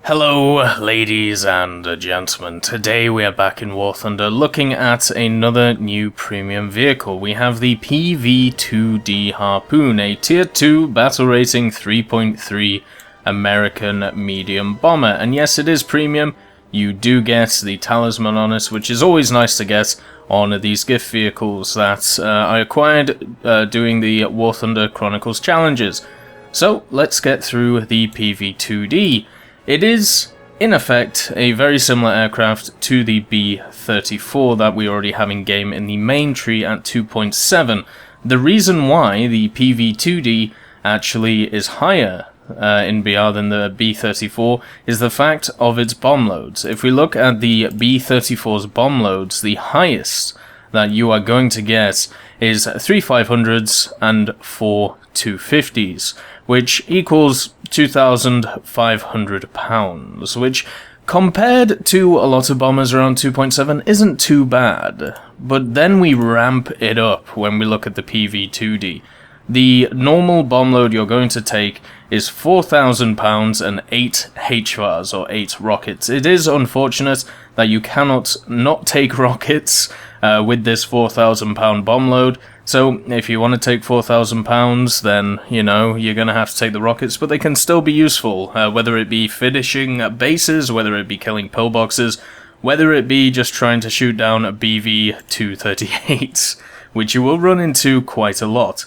Hello, ladies and gentlemen. Today we are back in War Thunder looking at another new premium vehicle. We have the PV-2D Harpoon, a Tier 2 battle rating 3.3 American medium bomber. And yes, it is premium. You do get the talisman on it, which is always nice to get on these gift vehicles that I acquired doing the War Thunder Chronicles challenges. So let's get through the PV-2D. It is, in effect, a very similar aircraft to the B-34 that we already have in game in the main tree at 2.7. The reason why the PV-2D actually is higher in BR than the B-34 is the fact of its bomb loads. If we look at the B-34's bomb loads, the highest that you are going to get is 3 500s and 4 250s, which equals 2,500 pounds, which compared to a lot of bombers around 2.7 isn't too bad. But then we ramp it up when we look at the PV-2D. The normal bomb load you're going to take is 4,000 pounds and 8 HVARs, or 8 rockets. It is unfortunate that you cannot not take rockets with this 4,000 pound bomb load. So if you want to take 4,000 pounds, then, you know, you're going to have to take the rockets, but they can still be useful, whether it be finishing bases, whether it be killing pillboxes, whether it be just trying to shoot down a BV-238s, which you will run into quite a lot.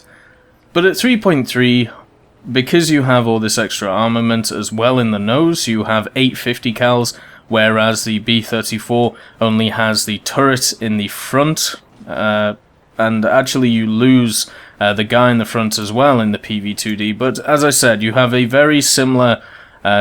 But at 3.3, because you have all this extra armament as well in the nose, you have 850 cals, whereas the B-34 only has the turret in the front, and actually you lose the guy in the front as well in the PV-2D. But as I said, you have a very similar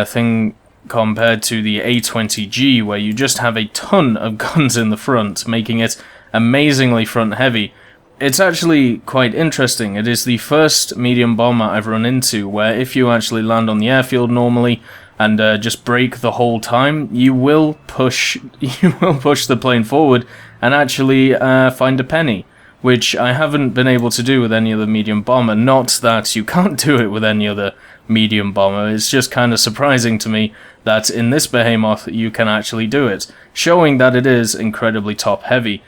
thing compared to the A20G, where you just have a ton of guns in the front, making it amazingly front heavy. It's actually quite interesting. It is the first medium bomber I've run into where if you actually land on the airfield normally and just brake the whole time, you will push the plane forward and actually find a penny, which I haven't been able to do with any other medium bomber. Not that you can't do it with any other medium bomber, it's just kind of surprising to me that in this behemoth you can actually do it, showing that it is incredibly top heavy.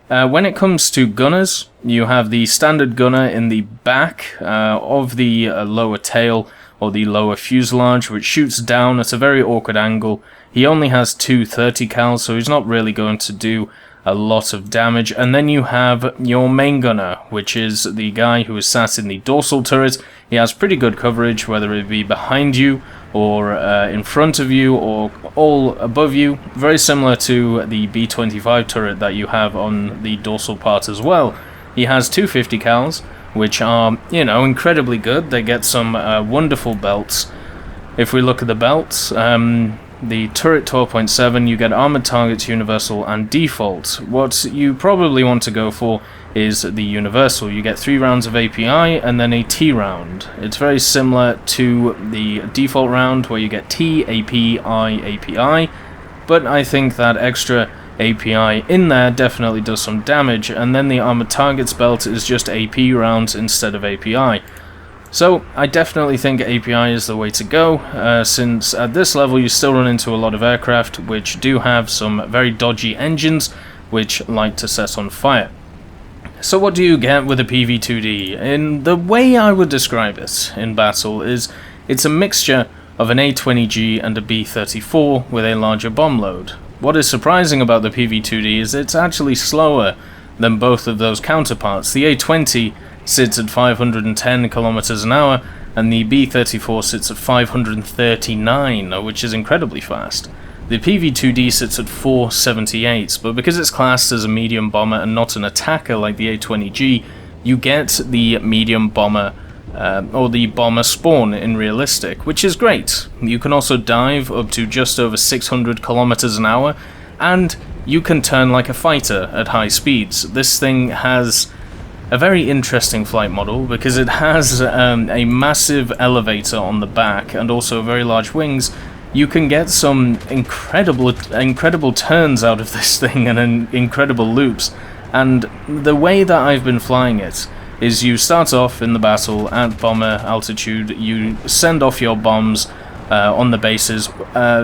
When it comes to gunners, you have the standard gunner in the back of the lower tail, or the lower fuselage, which shoots down at a very awkward angle. He only has 230 cal, so he's not really going to do a lot of damage. And then you have your main gunner, which is the guy who is sat in the dorsal turret. He has pretty good coverage, whether it be behind you, or in front of you, or all above you. Very similar to the B-25 turret that you have on the dorsal part as well. He has 250 cals, which are, you know, incredibly good. They get some wonderful belts. If we look at the belts, the turret 12.7, you get armored targets, universal, and default. What you probably want to go for is the universal. You get 3 rounds of API and then a T round. It's very similar to the default round where you get T, AP, I, API, but I think that extra API in there definitely does some damage, and then the armored targets belt is just AP rounds instead of API. So I definitely think API is the way to go, since at this level you still run into a lot of aircraft which do have some very dodgy engines which like to set on fire. So what do you get with a PV-2D? In the way I would describe it in battle is it's a mixture of an A20G and a B-34 with a larger bomb load. What is surprising about the PV-2D is it's actually slower than both of those counterparts. The A20 sits at 510 kilometers an hour, and the B-34 sits at 539, which is incredibly fast. The PV-2D sits at 478, but because it's classed as a medium bomber and not an attacker like the A20G, you get the medium bomber, or the bomber spawn in realistic, which is great. You can also dive up to just over 600 kilometers an hour, and you can turn like a fighter at high speeds. This thing has a very interesting flight model because it has a massive elevator on the back and also very large wings. You can get some incredible turns out of this thing and incredible loops. And the way that I've been flying it is you start off in the battle at bomber altitude, you send off your bombs on the bases.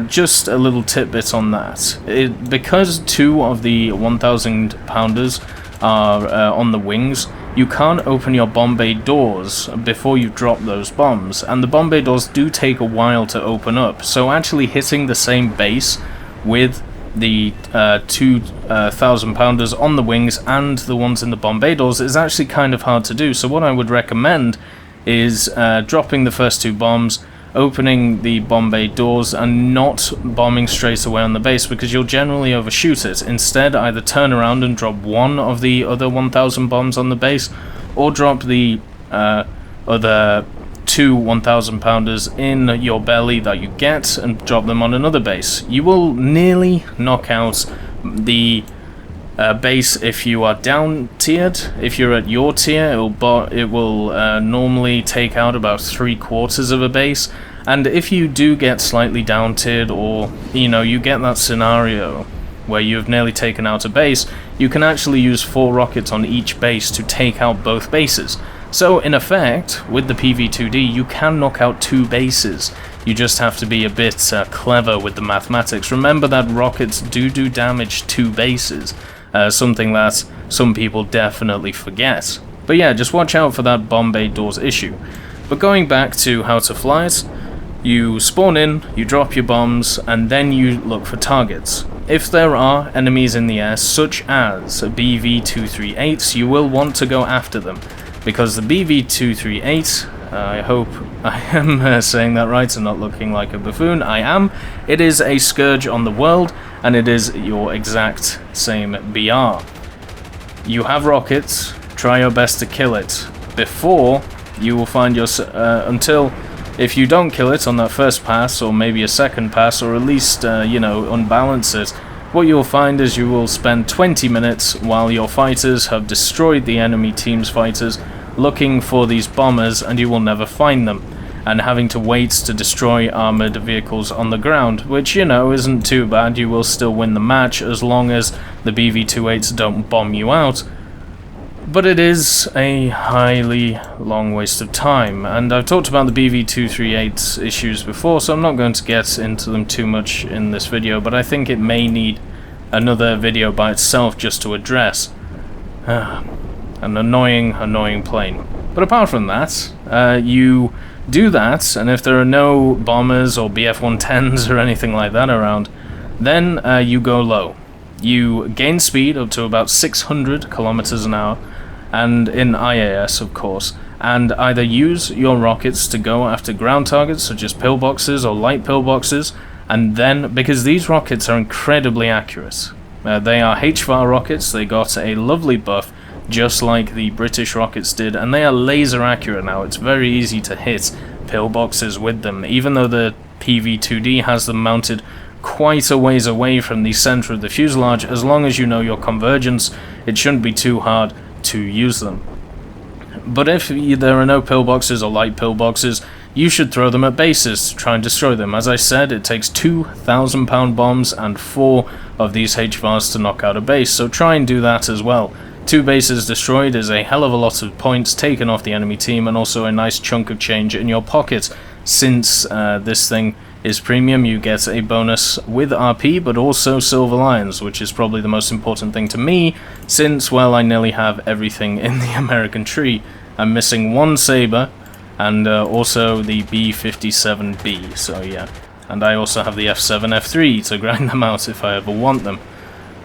Just a little tidbit on that. Because 2 of the 1,000 pounders are on the wings, you can't open your bomb bay doors before you drop those bombs, and the bomb bay doors do take a while to open up, so actually hitting the same base with the 2,000 pounders on the wings and the ones in the bomb bay doors is actually kind of hard to do. So what I would recommend is dropping the first 2 bombs, opening the bomb bay doors, and not bombing straight away on the base, because you'll generally overshoot it. Instead, either turn around and drop 1 of the other 1,000 bombs on the base, or drop the other 2 1,000 pounders in your belly that you get and drop them on another base. You will nearly knock out the base if you are down tiered. If you're at your tier, it will normally take out about 3/4 of a base, and if you do get slightly down tiered, or you get that scenario where you've nearly taken out a base, you can actually use 4 rockets on each base to take out both bases. So in effect, with the PV-2D, you can knock out 2 bases. You just have to be a bit clever with the mathematics. Remember that rockets do damage 2 bases. Something that some people definitely forget. But yeah, just watch out for that bomb bay doors issue. But going back to how to fly it, you spawn in, you drop your bombs, and then you look for targets. If there are enemies in the air, such as PV-238s, you will want to go after them, because the PV-238, I hope I am saying that right and not looking like a buffoon, I am. It is a scourge on the world, and it is your exact same BR. You have rockets, try your best to kill it before you will find until, if you don't kill it on that first pass, or maybe a second pass, or at least, unbalance it, what you'll find is you will spend 20 minutes while your fighters have destroyed the enemy team's fighters looking for these bombers, and you will never find them, and having to wait to destroy armored vehicles on the ground, which, isn't too bad. You will still win the match as long as the PV-28s don't bomb you out. But it is a highly long waste of time, and I've talked about the PV-238's issues before, so I'm not going to get into them too much in this video, but I think it may need another video by itself just to address. An annoying plane. But apart from that, you do that, and if there are no bombers or BF-110s or anything like that around, then you go low. You gain speed up to about 600 kilometers an hour, and in IAS, of course, and either use your rockets to go after ground targets such as pillboxes or light pillboxes, and then, because these rockets are incredibly accurate, they are HVAR rockets, they got a lovely buff just like the British rockets did, and they are laser accurate now. It's very easy to hit pillboxes with them, even though the PV-2D has them mounted quite a ways away from the center of the fuselage. As long as you know your convergence, it shouldn't be too hard to use them. But if there are no pillboxes or light pillboxes, you should throw them at bases to try and destroy them. As I said, it takes 2,000 pound bombs and 4 of these HVARs to knock out a base, so try and do that as well. 2 bases destroyed is a hell of a lot of points taken off the enemy team, and also a nice chunk of change in your pocket. Since this thing is premium, you get a bonus with RP, but also Silver Lions, which is probably the most important thing to me, since, well, I nearly have everything in the American tree. I'm missing 1 Saber, and also the B-57B, so yeah. And I also have the F7, F3 to grind them out if I ever want them.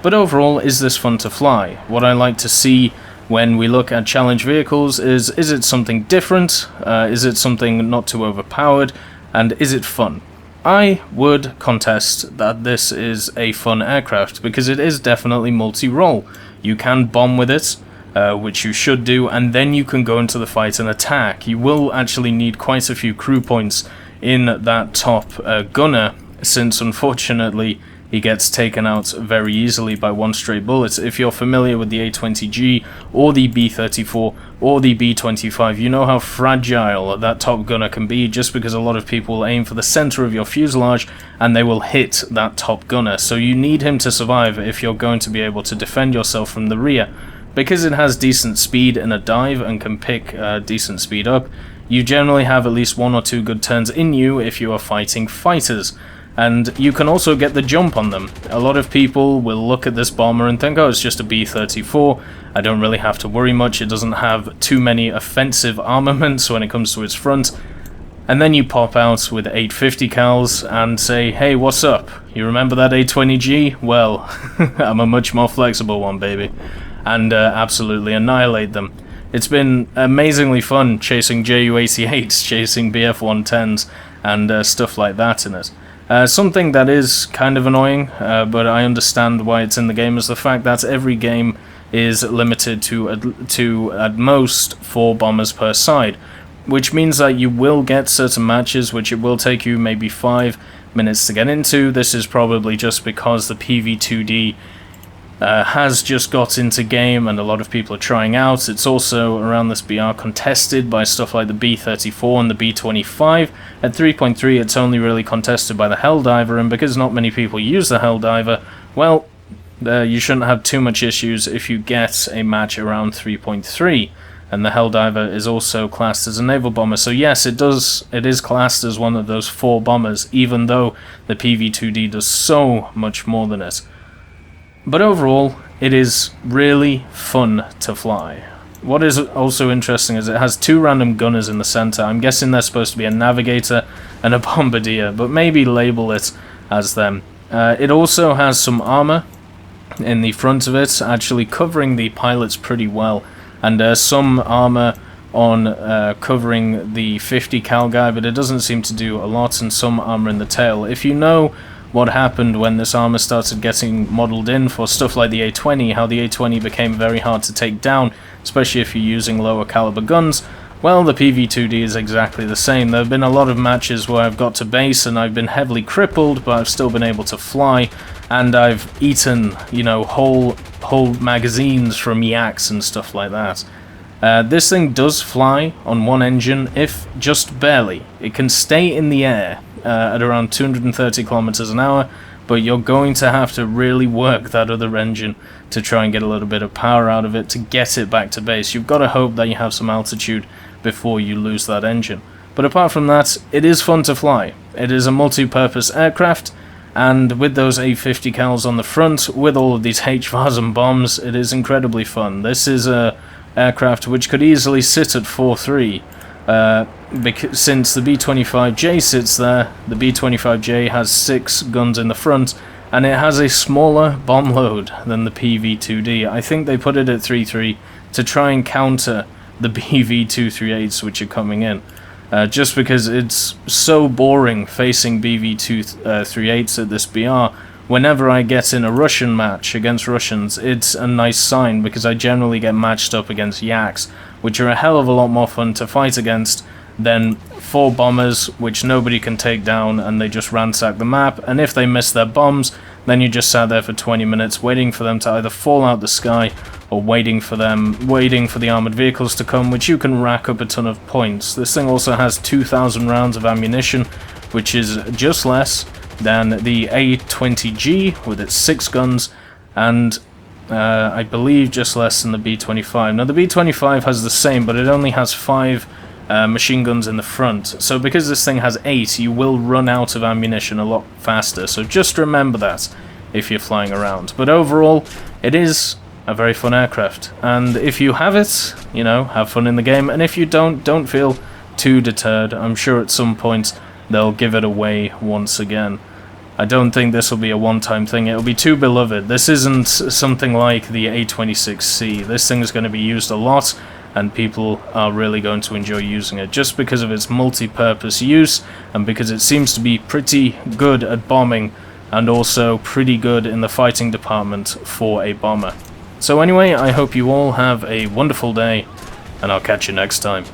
But overall, is this fun to fly? What I like to see when we look at challenge vehicles is it something different? Is it something not too overpowered? And is it fun? I would contest that this is a fun aircraft, because it is definitely multi-role. You can bomb with it, which you should do, and then you can go into the fight and attack. You will actually need quite a few crew points in that top gunner, since unfortunately he gets taken out very easily by 1 stray bullet. If you're familiar with the A-20G, or the B-34, or the B-25, you know how fragile that top gunner can be, just because a lot of people aim for the center of your fuselage, and they will hit that top gunner. So you need him to survive if you're going to be able to defend yourself from the rear. Because it has decent speed in a dive, and can pick decent speed up, you generally have at least 1 or 2 good turns in you if you are fighting fighters. And you can also get the jump on them. A lot of people will look at this bomber and think, oh, it's just a B-34, I don't really have to worry much, it doesn't have too many offensive armaments when it comes to its front. And then you pop out with 850 cals and say, hey, what's up? You remember that A20G? Well, I'm a much more flexible one, baby. And absolutely annihilate them. It's been amazingly fun chasing Ju-88s, chasing BF-110s, and stuff like that in it. Something that is kind of annoying, but I understand why it's in the game, is the fact that every game is limited to at most 4 bombers per side, which means that you will get certain matches which it will take you maybe 5 minutes to get into. This is probably just because the PV-2D has just got into game and a lot of people are trying out. It's also around this BR contested by stuff like the B-34 and the B-25. At 3.3 it's only really contested by the Helldiver, and because not many people use the Helldiver, well, you shouldn't have too much issues if you get a match around 3.3. And the Helldiver is also classed as a naval bomber. So yes, it is classed as one of those 4 bombers, even though the PV-2D does so much more than it. But overall, it is really fun to fly. What is also interesting is it has 2 random gunners in the center. I'm guessing they're supposed to be a navigator and a bombardier, but maybe label it as them. It also has some armor in the front of it, actually covering the pilots pretty well. And some armor on covering the 50 cal guy, but it doesn't seem to do a lot, and some armor in the tail. If you know what happened when this armor started getting modeled in for stuff like the A20, how the A20 became very hard to take down, especially if you're using lower caliber guns, well, the PV-2D is exactly the same. There have been a lot of matches where I've got to base and I've been heavily crippled, but I've still been able to fly, and I've eaten, you know, whole magazines from yaks and stuff like that. This thing does fly on one engine, if just barely. It can stay in the air at around 230 kilometers an hour, but you're going to have to really work that other engine to try and get a little bit of power out of it to get it back to base. You've got to hope that you have some altitude before you lose that engine. But apart from that, it is fun to fly. It is a multi-purpose aircraft, and with those 850 cals on the front, with all of these HVARs and bombs, it is incredibly fun. This is a aircraft which could easily sit at 4.3, since the B-25J sits there. The B-25J has 6 guns in the front, and it has a smaller bomb load than the PV-2D. I think they put it at 3.3 to try and counter the BV-238s which are coming in. Just because it's so boring facing BV-238s at this BR. Whenever I get in a Russian match against Russians, it's a nice sign, because I generally get matched up against yaks, which are a hell of a lot more fun to fight against than 4 bombers which nobody can take down, and they just ransack the map, and if they miss their bombs, then you just sat there for 20 minutes waiting for them to either fall out the sky or waiting for the armored vehicles to come, which you can rack up a ton of points. This thing also has 2,000 rounds of ammunition, which is just less than the A20G with its 6 guns, and I believe just less than the B-25. Now the B-25 has the same, but it only has 5 machine guns in the front, so because this thing has 8, you will run out of ammunition a lot faster, so just remember that if you're flying around. But overall, it is a very fun aircraft, and if you have it, you know, have fun in the game, and if you don't feel too deterred. I'm sure at some point they'll give it away once again. I don't think this will be a one-time thing. It'll be too beloved. This isn't something like the A26C. This thing is going to be used a lot, and people are really going to enjoy using it just because of its multi-purpose use, and because it seems to be pretty good at bombing and also pretty good in the fighting department for a bomber. So anyway, I hope you all have a wonderful day, and I'll catch you next time.